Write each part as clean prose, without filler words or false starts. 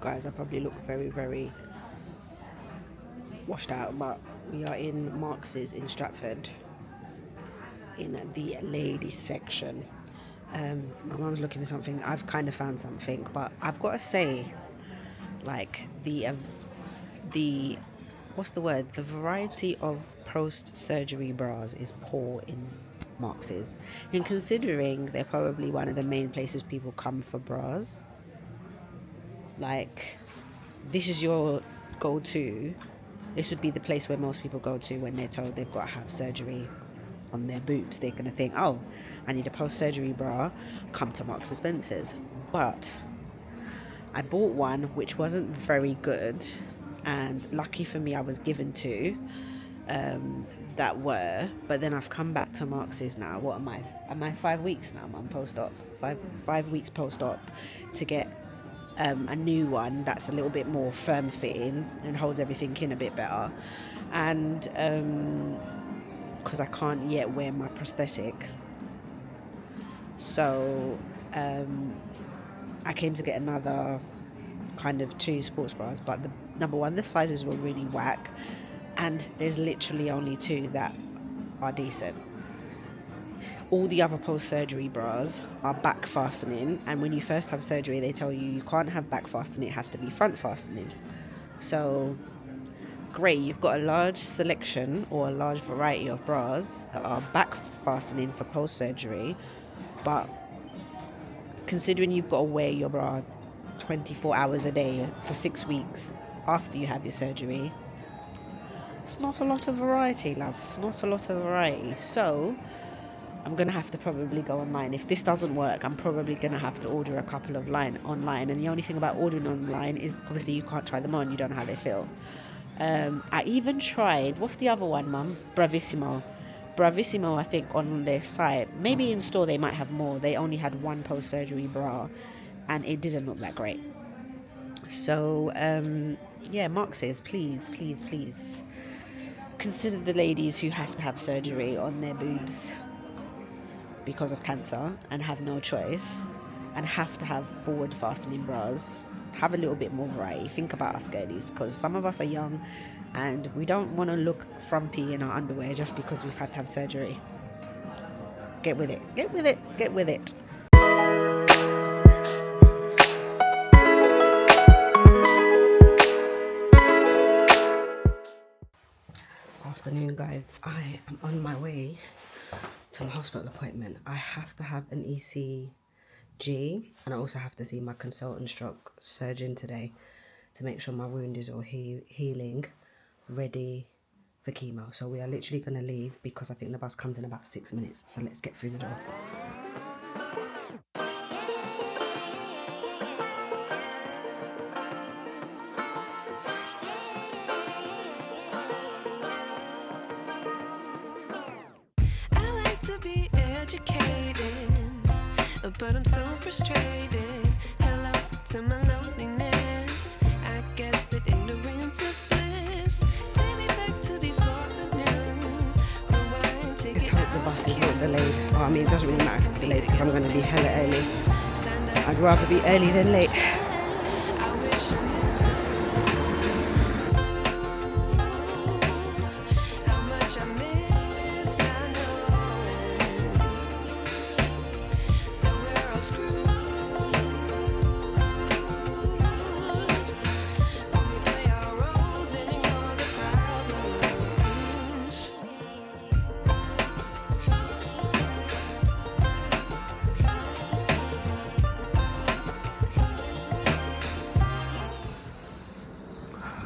Guys, I probably look very, very washed out, but we are in Marx's in Stratford in the ladies section. My mum's looking for something. I've kind of found something, but I've got to say, like the what's the word? The variety of post-surgery bras is poor in Marx's, and considering they're probably one of the main places people come for bras, like this is your go-to. This would be the place where most people go to when they're told they've got to have surgery on their boobs. They're going to think, oh, I need a post-surgery bra, come to Marks and Spencer's. But I bought one which wasn't very good, and lucky for me I was given two that were, but then I've come back to Marx's now. What am I 5 weeks now? I'm post-op. Five weeks post-op to get a new one that's a little bit more firm fitting and holds everything in a bit better, and because I can't yet wear my prosthetic, so I came to get another kind of two sports bras, but the number one, the sizes were really whack, and there's literally only two that are decent. All the other post-surgery bras are back fastening, and when you first have surgery they tell you can't have back fastening, it has to be front fastening. So great, you've got a large selection or a large variety of bras that are back fastening for post-surgery, but considering you've got to wear your bra 24 hours a day for 6 weeks after you have your surgery, it's not a lot of variety, love. It's not a lot of variety. So I'm gonna have to probably go online. If this doesn't work, I'm probably gonna have to order a couple of online. And the only thing about ordering online is obviously you can't try them on. You don't know how they feel. I even tried, what's the other one, Mum? Bravissimo, I think, on their site. Maybe in store they might have more. They only had one post-surgery bra, and it didn't look that great. So, yeah, Mark says, please, please, please consider the ladies who have to have surgery on their boobs because of cancer and have no choice and have to have forward fastening bras. Have a little bit more variety. Think about us girlies, because some of us are young and we don't want to look frumpy in our underwear just because we've had to have surgery. Get with it. Get with it. Get with it. Afternoon, guys. I am on my way to my hospital appointment. I have to have an ECG, and I also have to see my consultant stroke surgeon today to make sure my wound is all healing, ready for chemo. So we are literally going to leave because I think the bus comes in about 6 minutes. So let's get through the door. I like to be educated, but I'm so frustrated. Hello to my loneliness. I guess that ignorance is bliss. Take me back to before I knew. Rewind, take Let's it hope the bus is not delayed. Oh, I mean, it doesn't really matter if it's delayed because I'm going to be hella early. I'd rather be early than late. I wish I knew how much I miss not knowing that we're all screwed when we play our roles and ignore the problems.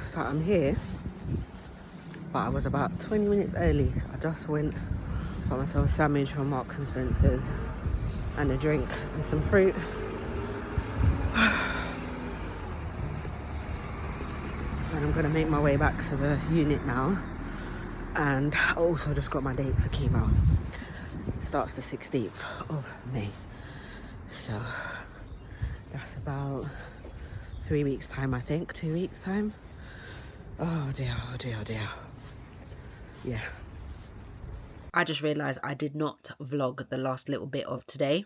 So I'm here, but I was about 20 minutes early. So I just went, got myself a sandwich from Marks and Spencer's and a drink and some fruit. And I'm going to make my way back to the unit now. And I also just got my date for chemo. It starts the 16th of May. So that's about 3 weeks time, I think. 2 weeks time. Oh dear, oh dear, oh dear. Yeah. I just realised I did not vlog the last little bit of today.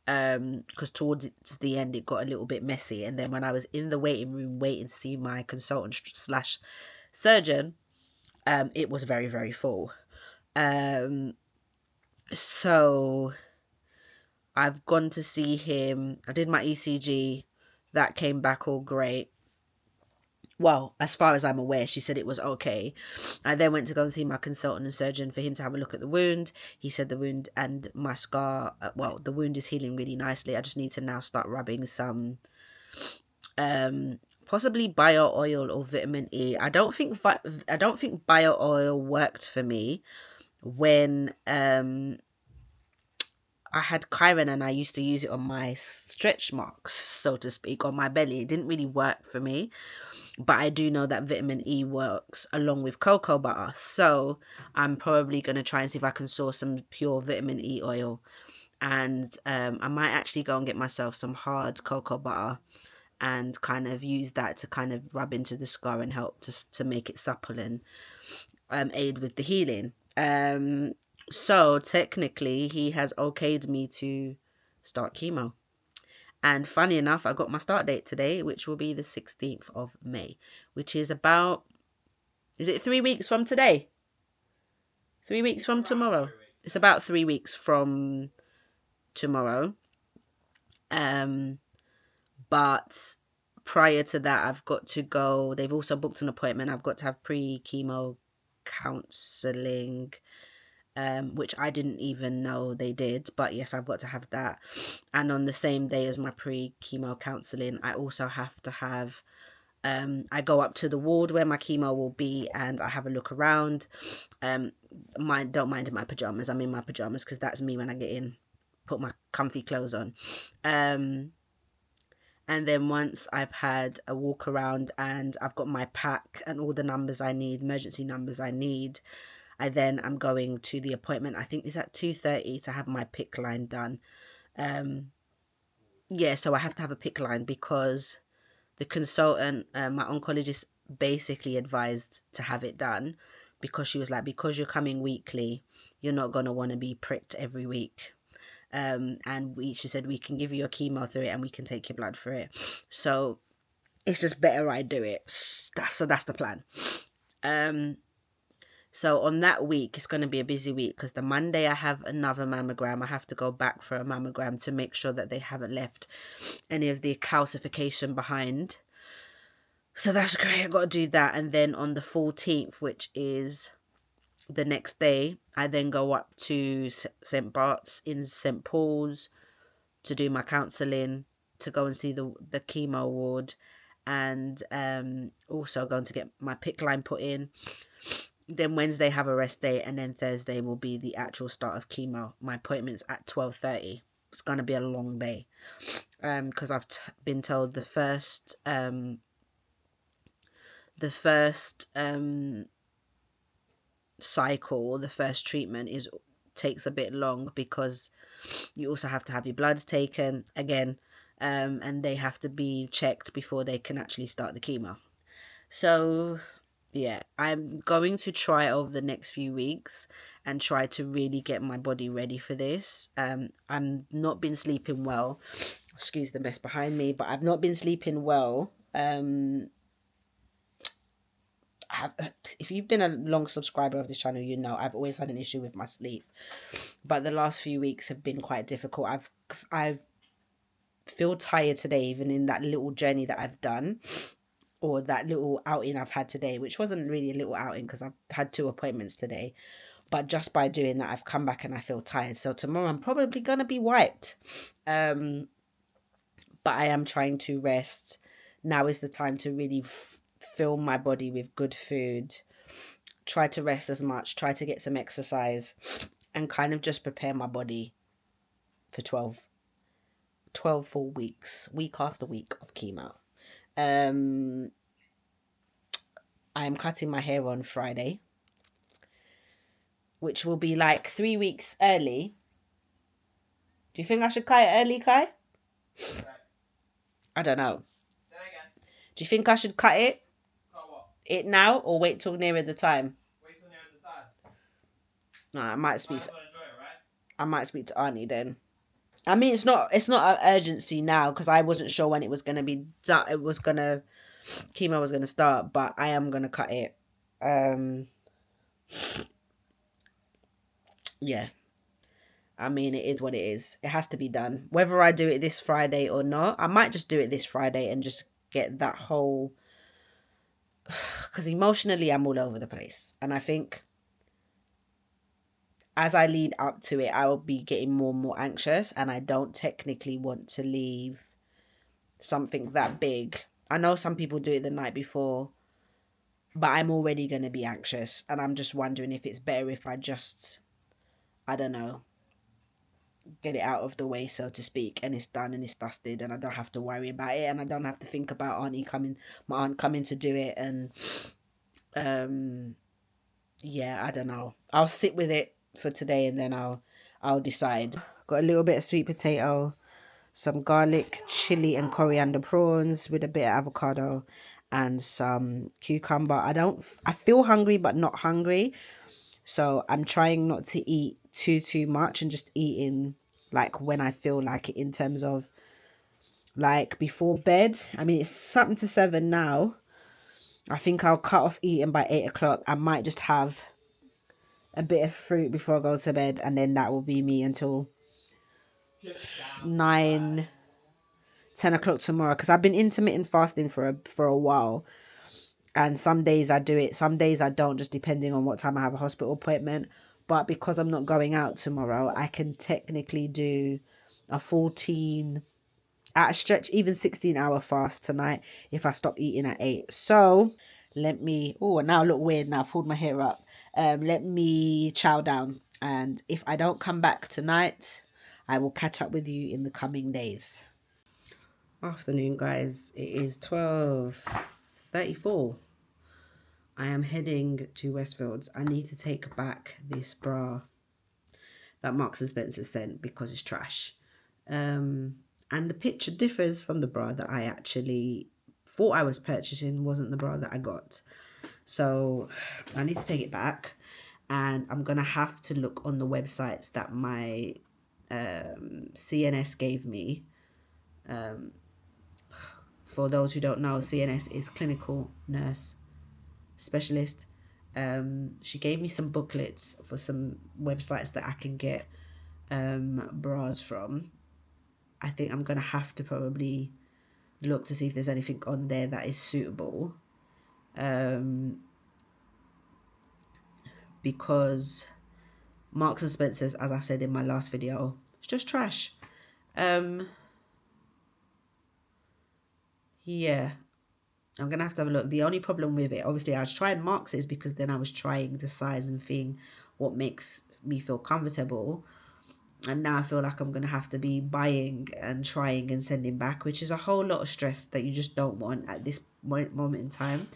because towards the end it got a little bit messy. And then when I was in the waiting room waiting to see my consultant slash surgeon, it was very, very full. So I've gone to see him. I did my ECG. That came back all great. Well, as far as I'm aware, she said it was okay. I then went to go and see my consultant and surgeon for him to have a look at the wound. He said the wound and my scar, the wound is healing really nicely. I just need to now start rubbing some possibly bio oil or vitamin E. I don't think bio oil worked for me when I had Chiron and I used to use it on my stretch marks, so to speak, on my belly. It didn't really work for me, but I do know that vitamin E works along with cocoa butter. So I'm probably going to try and see if I can source some pure vitamin E oil. And I might actually go and get myself some hard cocoa butter and kind of use that to kind of rub into the scar and help to make it supple and aid with the healing. So technically he has okayed me to start chemo. And funny enough, I got my start date today, which will be the 16th of May, which is about, is it 3 weeks from today? 3 weeks from tomorrow? 3 weeks. It's about 3 weeks from tomorrow. But prior to that, I've got to go, they've also booked an appointment. I've got to have pre-chemo counselling, which I didn't even know they did, but yes, I've got to have that. And on the same day as my pre-chemo counselling, I also have to have, I go up to the ward where my chemo will be and I have a look around. Don't mind in my pajamas. I'm in my pajamas because that's me when I get in, put my comfy clothes on. And then once I've had a walk around and I've got my pack and all the numbers I need, emergency numbers I need, I'm going to the appointment. I think it's at 2:30 to have my PICC line done. So I have to have a PICC line because the consultant, my oncologist, basically advised to have it done because she was like, because you're coming weekly, you're not going to want to be pricked every week. She said we can give you your chemo through it and we can take your blood for it. So it's just better I do it. That's the plan. So on that week, it's going to be a busy week because the Monday I have another mammogram. I have to go back for a mammogram to make sure that they haven't left any of the calcification behind. So that's great. I got to do that. And then on the 14th, which is the next day, I then go up to St. Bart's in St. Paul's to do my counselling, to go and see the chemo ward, and also going to get my PICC line put in. Then Wednesday have a rest day, and then Thursday will be the actual start of chemo. My appointment's at 12:30. It's going to be a long day because I've been told the first cycle, the first treatment takes a bit long because you also have to have your bloods taken again, and they have to be checked before they can actually start the chemo. So yeah, I'm going to try over the next few weeks and try to really get my body ready for this. I'm not been sleeping well. Excuse the mess behind me, but I've not been sleeping well. If you've been a long subscriber of this channel, you know I've always had an issue with my sleep, but the last few weeks have been quite difficult. I've feel tired today, even in that little journey that I've done, or that little outing I've had today, which wasn't really a little outing because I've had 2 appointments today. But just by doing that, I've come back and I feel tired. So tomorrow I'm probably going to be wiped. But I am trying to rest. Now is the time to really fill my body with good food. Try to rest as much. Try to get some exercise. And kind of just prepare my body for 12 full weeks. Week after week of chemo. I'm cutting my hair on Friday, which will be like 3 weeks early. Do you think I should cut it early, Kai? Right. I don't know. Say again. Do you think I should cut it? Cut what? It now or wait till nearer the time? Wait till nearer the time. No, I might speak. Enjoy it, right? I might speak to Arnie then. I mean, it's not an urgency now because I wasn't sure when it was gonna be done. Chemo was gonna start, but I am gonna cut it. Yeah. I mean, it is what it is. It has to be done. Whether I do it this Friday or not, I might just do it this Friday and just get that whole. Because emotionally, I'm all over the place, and I think as I lead up to it, I will be getting more and more anxious, and I don't technically want to leave something that big. I know some people do it the night before, but I'm already going to be anxious, and I'm just wondering if it's better if I just, I don't know, get it out of the way, so to speak, and it's done and it's dusted, and I don't have to worry about it, and I don't have to think about my aunt coming to do it, and yeah, I don't know. I'll sit with it for today, and then I'll decide. Got a little bit of sweet potato, some garlic, chili, and coriander prawns with a bit of avocado and some cucumber. I feel hungry but not hungry, so I'm trying not to eat too much and just eating like when I feel like it, in terms of like before bed. I mean, it's something to 7 now. I think I'll cut off eating by 8 o'clock. I might just have a bit of fruit before I go to bed, and then that will be me until 9, 10 o'clock tomorrow, because I've been intermittent fasting for a while, and some days I do it, some days I don't, just depending on what time I have a hospital appointment. But because I'm not going out tomorrow, I can technically do a 14, at a stretch, even 16-hour fast tonight if I stop eating at 8. So let me, oh, now I look weird now, I've pulled my hair up. Let me chow down, and if I don't come back tonight, I will catch up with you in the coming days. Afternoon, guys. It is 12:34. I am heading to Westfields. I need to take back this bra that Marks and Spencer sent because it's trash. And the picture differs from the bra that I actually thought I was purchasing, wasn't the bra that I got. So I need to take it back, and I'm gonna have to look on the websites that my CNS gave me. For those who don't know, CNS is Clinical Nurse Specialist. She gave me some booklets for some websites that I can get bras from. I think I'm gonna have to probably look to see if there's anything on there that is suitable, because Marks and Spencer's, as I said in my last video, it's just trash. Yeah, I'm gonna have to have a look. The only problem with it, obviously, I was trying Marks's because then I was trying the size and thing, what makes me feel comfortable. And now I feel like I'm gonna have to be buying and trying and sending back, which is a whole lot of stress that you just don't want at this moment in time.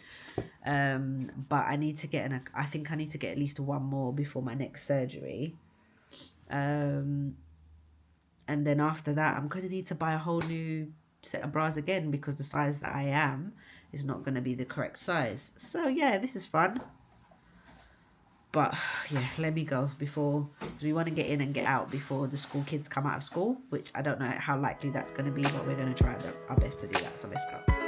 But I need to get I think I need to get at least one more before my next surgery. And then after that, I'm gonna need to buy a whole new set of bras again, because the size that I am is not going to be the correct size. So yeah, this is fun, but yeah, let me go before, because we want to get in and get out before the school kids come out of school, which I don't know how likely that's going to be, but we're going to try our best to do that. So let's go.